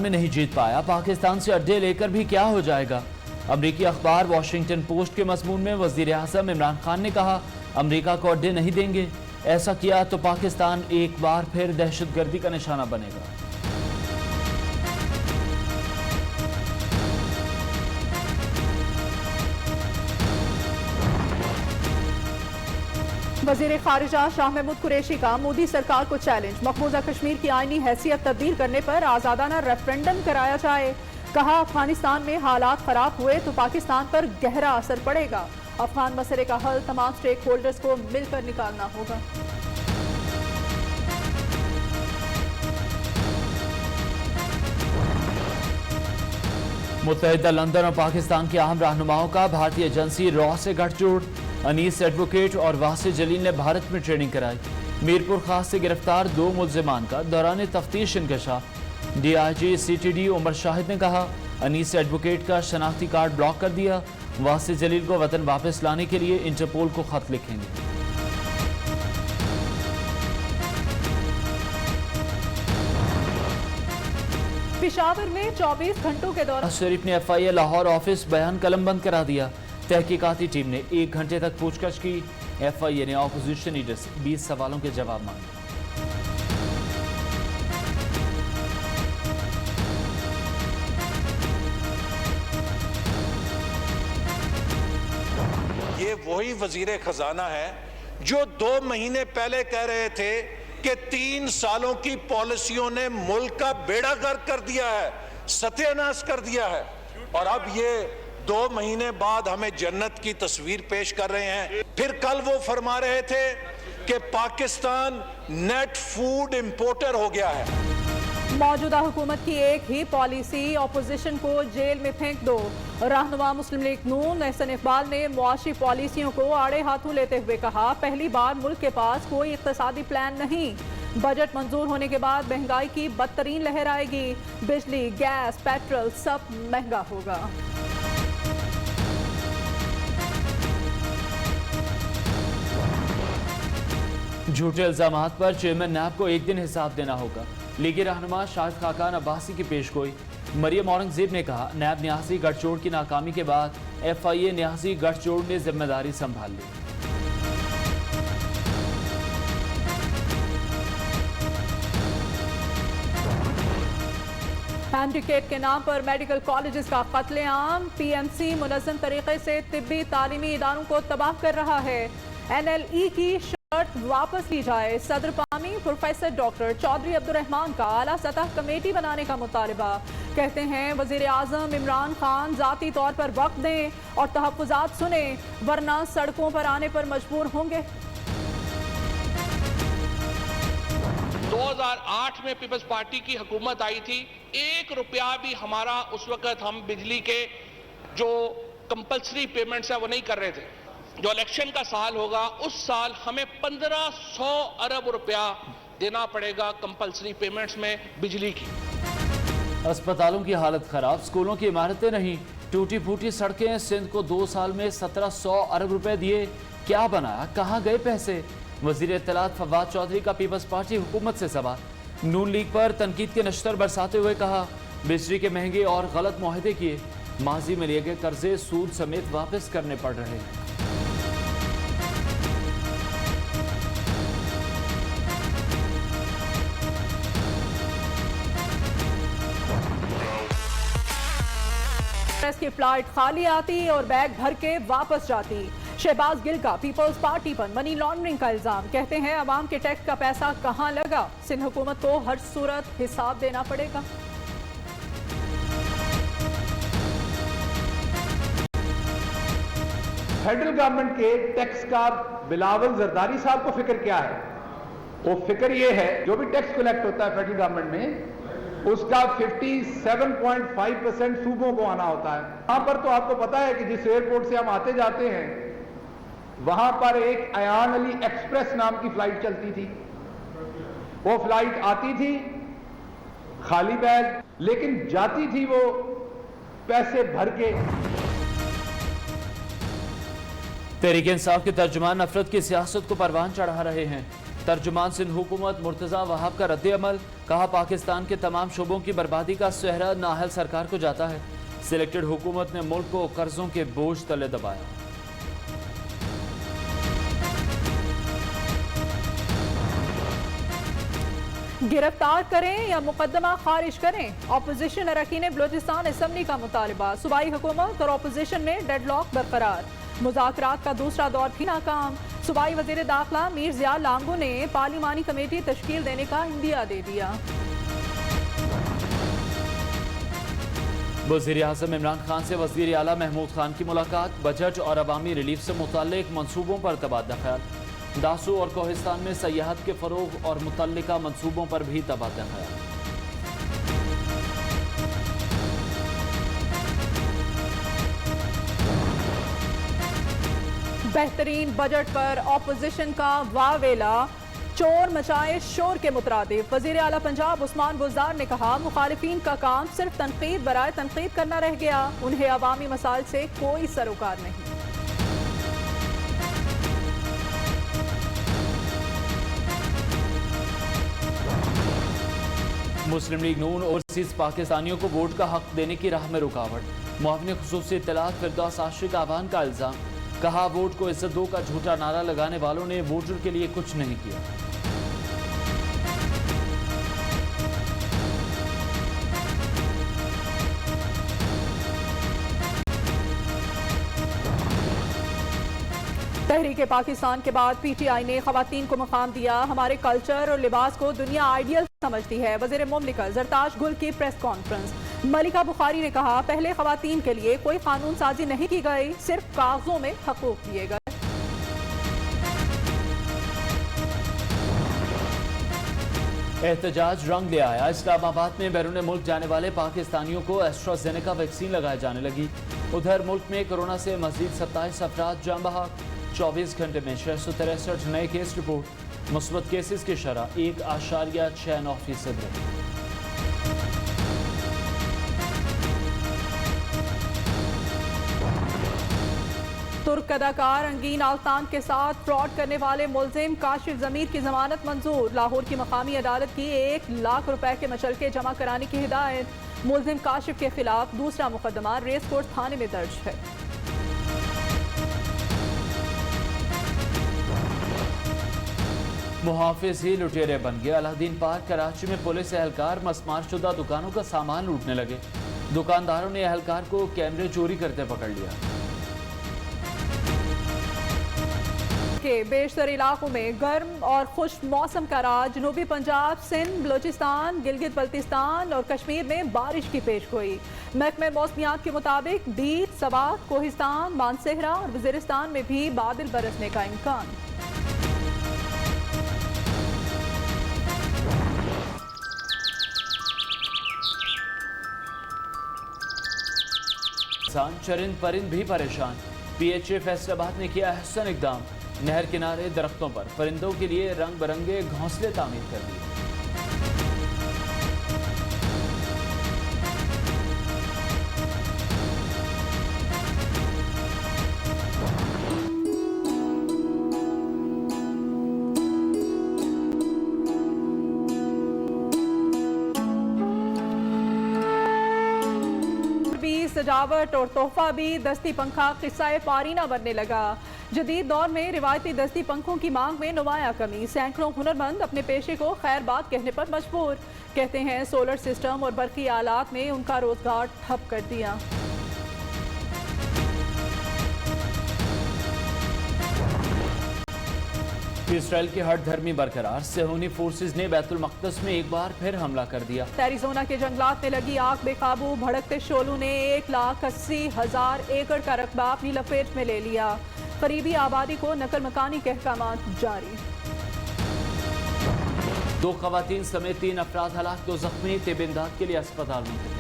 में नहीं जीत पाया, पाकिस्तान से अड्डे लेकर भी क्या हो जाएगा। अमरीकी अखबार वॉशिंगटन पोस्ट के मजमून में वजीर आज़म इमरान खान ने कहा, अमरीका को अड्डे नहीं देंगे, ऐसा किया तो पाकिस्तान एक बार फिर दहशतगर्दी का निशाना बनेगा। वजीर खारिजा शाह महमूद कुरैशी का मोदी सरकार को चैलेंज, मकबूजा कश्मीर की आईनी हैसियत तब्दील करने पर आजादाना रेफरेंडम कराया जाए। कहा, अफगानिस्तान में हालात खराब हुए तो पाकिस्तान पर गहरा असर पड़ेगा। अफगान मसले का हल तमाम स्टेक होल्डर्स को मिलकर निकालना होगा। मुत्तहिदा लंदन और पाकिस्तान के अहम रहनुमाओं का भारतीय एजेंसी रॉ से गठजोड़। अनीस एडवोकेट और वासिफ जलील ने भारत में ट्रेनिंग कराई। मीरपुर खास से गिरफ्तार 2 मुल्जिमान का दौरान तफ्तीश इंकशाफ। DIG CTD उमर शाहिद ने कहा, अनीस एडवोकेट का शनाख्ती कार्ड ब्लॉक कर दिया। वासिफ जलील को वतन वापस लाने के लिए इंटरपोल को खत लिखेंगे। पेशावर में 24 घंटों के दौरान शरीफ ने FIA लाहौर ऑफिस बयान कलम बंद करा दिया। तहकीकाती टीम ने 1 घंटे तक पूछताछ की। FIA ने ऑपोजिशन लीडर से 20 सवालों के जवाब मांगे। ये वही वजीर खजाना है जो 2 महीने पहले कह रहे थे कि 3 सालों की पॉलिसियों ने मुल्क का बेड़ा गर्क कर दिया है, सत्यानाश कर दिया है, और अब ये 2 महीने बाद हमें जन्नत की तस्वीर पेश कर रहे हैं। फिर कल वो फरमा रहे थे कि पाकिस्तान नेट फूड इंपोर्टर हो गया है। मौजूदा हुकूमत की एक ही पॉलिसी, ऑपोजिशन को जेल में फेंक दो। रहनुमा मुस्लिम लीग नून एहसन इकबाल ने मुआशी पॉलिसियों को आड़े हाथों लेते हुए कहा, पहली बार मुल्क के पास कोई इक्तिसादी प्लान नहीं। बजट मंजूर होने के बाद महंगाई की बदतरीन लहर आएगी। बिजली, गैस, पेट्रोल सब महंगा होगा। झूठे इल्जामात पर चेयरमैन नैब को 1 दिन हिसाब देना होगा। लीगी रहनुमा शाहिद खाकान अब्बासी की पेशगोई। मरियम औरंगजेब ने कहा, नैब न्यासी गठजोड़ की नाकामी के बाद FIA न्यासी गठजोड़ ने जिम्मेदारी संभाल ली। हैंडीकेप के नाम पर मेडिकल कॉलेजेस का कत्लेआम। PMC मुनज़्ज़म तरीके से तिब्बी तालीमी इदारों को तबाह कर रहा है। NLE की शर्त वापस ली जाए। सदर पामी प्रोफेसर डॉक्टर चौधरी अब्दुर्रहमान का आला सतह कमेटी बनाने का मुतालबा। कहते हैं, वजीर आजम इमरान खान जाती तौर पर वक्त दें और तहफ़्फ़ुज़ात सुने, वरना सड़कों पर आने पर मजबूर होंगे। 2008 में पीपल्स पार्टी की हुकूमत आई थी। 1 रुपया भी हमारा उस वक्त हम बिजली के जो कंपल्सरी पेमेंट्स है वो नहीं कर रहे थे। जो इलेक्शन का साल होगा उस साल हमें 1500 अरब रुपया देना पड़ेगा कंपल्सरी पेमेंट्स में बिजली की। अस्पतालों की हालत खराब, स्कूलों की इमारतें नहीं, टूटी फूटी सड़कें। सिंध को 2 साल में 1700 अरब रुपए दिए, क्या बनाया, कहाँ गए पैसे। वजीर इत्तलात फवाद चौधरी का पीपल्स पार्टी हुकूमत से सवाल। नून लीग पर तनकीद के नश्तर बरसाते हुए कहा, बिजली के महंगे और गलत मुआहदे किए, माजी में लिए गए कर्जे सूद समेत वापस करने पड़ रहे हैं। की फ्लाइट खाली आती और बैग भर के वापस जाती। शहबाज गिल का पीपल्स पार्टी पर मनी लॉन्ड्रिंग का इल्जाम। कहते हैं, अवाम के टैक्स का पैसा कहां लगा। सिंध हुकूमत को हर सूरत हिसाब देना पड़ेगा। फेडरल गवर्नमेंट के टैक्स का बिलावल जरदारी साहब को फिक्र क्या है? वो फिक्र ये है, जो भी टैक्स कलेक्ट होता है फेडरल गवर्नमेंट में, उसका 57.5% सूबों को आना होता है। यहां पर तो आपको पता है कि जिस एयरपोर्ट से हम आते जाते हैं, वहां पर एक अयान अली एक्सप्रेस नाम की फ्लाइट चलती थी। वो फ्लाइट आती थी खाली बैग, लेकिन जाती थी वो पैसे भर के। तहरीक इंसाफ के तर्जुमान नफरत की सियासत को परवान चढ़ा रहे हैं। तर्जुमान सिंध हुकूमत मुर्तज़ा वहाब का रद्द-ए-अमल, कहा पाकिस्तान के तमाम शोबों की बर्बादी का सेहरा नाअहल सरकार को जाता है। सिलेक्टेड हुकूमत ने मुल्क को कर्जों के बोझ तले दबाया। गिरफ्तार करें या मुकदमा खारिज करें, अपोजिशन अरकान बलोचिस्तान असम्बली का मुतालबा। सूबाई हुकूमत और अपोजिशन में डेडलॉक बरकरार। मुज़ाकरात का दूसरा दौर भी नाकाम। सूबाई वज़ीर दाखिला मीर ज़िया लांगू ने पार्लिमानी कमेटी तश्कील देने का इंदिया दे दिया। वज़ीर आज़म इमरान खान से वज़ीर आला महमूद खान की मुलाकात। बजट और अवामी रिलीफ से मुताल्लिक मंसूबों पर तबादला ख्याल। दासू और कोहिस्तान में सयाहत के फ़रोग और मुतल्लिका मंसूबों पर भी तबादला ख्याल। बेहतरीन बजट पर ऑपोजिशन का वावेला, चोर मचाए शोर के मुतरादिफ। वज़ीर आला पंजाब उस्मान बुज़दार ने कहा, मुखालिफिन का काम सिर्फ तनकीद बराए तनकीद करना रह गया, उन्हें अवामी मसाइल से कोई सरोकार नहीं। मुस्लिम लीग नून ओवरसीज पाकिस्तानियों को वोट का हक देने की राह में रुकावट। मुआविन खुसूसी इत्तलात फिरदौस आशिक का आह्वान का इल्ज़ाम, कहा वोट को इज्जत दो का झूठा नारा लगाने वालों ने वोटर के लिए कुछ नहीं किया। तहरीक पाकिस्तान के बाद पीटीआई ने खवातीन को मकाम दिया। हमारे कल्चर और लिबास को दुनिया आइडियल समझती है। वज़ीर मुमलिकत ज़रताश गुल की प्रेस कॉन्फ्रेंस। मलिका बुखारी ने कहा, पहले खवातीन के लिए कोई कानून साजी नहीं की गई, सिर्फ कागजों में हकूक दिए गए। एहतजाज रंग ले आया। इस्लामाबाद में बैरून मुल्क जाने वाले पाकिस्तानियों को एस्ट्राजेनेका वैक्सीन लगाए जाने लगी। उधर मुल्क में कोरोना से मजीद 27 अफराद जान बहक। 24 घंटे में 663 नए केस रिपोर्ट। मुस्बत केसेस की शरह 1.69% रही। तुर्क अदाकार रंगीन आल्तान के साथ फ्रॉड करने वाले मुलजिम काशिफ ज़मीर की जमानत मंजूर। लाहौर की मकामी अदालत की 1 लाख रुपए के मचलके जमा कराने की हिदायत। मुलजिम काशिफ के खिलाफ दूसरा मुकदमा रेस कोर्स थाने में दर्ज है। मुहाफिज ही लुटेरे बन गए। अलाउद्दीन पार्क कराची में पुलिस एहलकार मस्मार शुदा दुकानों का सामान लूटने लगे। दुकानदारों ने एहलकार को कैमरे चोरी करते पकड़ लिया। के बेशतर इलाकों में गर्म और खुश्क मौसम का राज। जनूबी पंजाब, सिंध, बलोचिस्तान, गिलगित बल्तिस्तान और कश्मीर में बारिश की पेशगोई। महकमे मौसमियात के मुताबिक डीर, सवात, कोहिस्तान, मानसेहरा और वज़ीरिस्तान में भी बादल बरसने का इम्कान। चरिंद परिंद भी परेशान। PHA फैसलाबाद ने किया अहसन इकदाम। नहर किनारे दरख्तों पर परिंदों के लिए रंग बिरंगे घोंसले तामीर कर दिए। सजावट और तोहफा भी दस्ती पंखा किस्सा पारीना बनने लगा। जदीद दौर में रिवायती दस्ती पंखों की मांग में नुमाया कमी। सैकड़ों हुनरमंद अपने पेशे को खैर बात कहने पर मजबूर। कहते हैं सोलर सिस्टम और बरकी आलात ने उनका रोजगार ठप कर दिया। इसराइल की हट धर्मी बरकरार। सेहूनी फोर्सेज ने बैतुल मक़दस में एक बार फिर हमला कर दिया। एरिज़ोना के जंगलात में लगी आग बेकाबू। भड़कते शोलों ने 1,80,000 एकड़ का रकबा अपनी लपेट में ले लिया। करीबी आबादी को नकल मकानी के अहकामात जारी। 2 ख़वातीन समेत 3 अफराद हलाक, 2 जख्मी। तिब इमदाद के लिए अस्पताल में।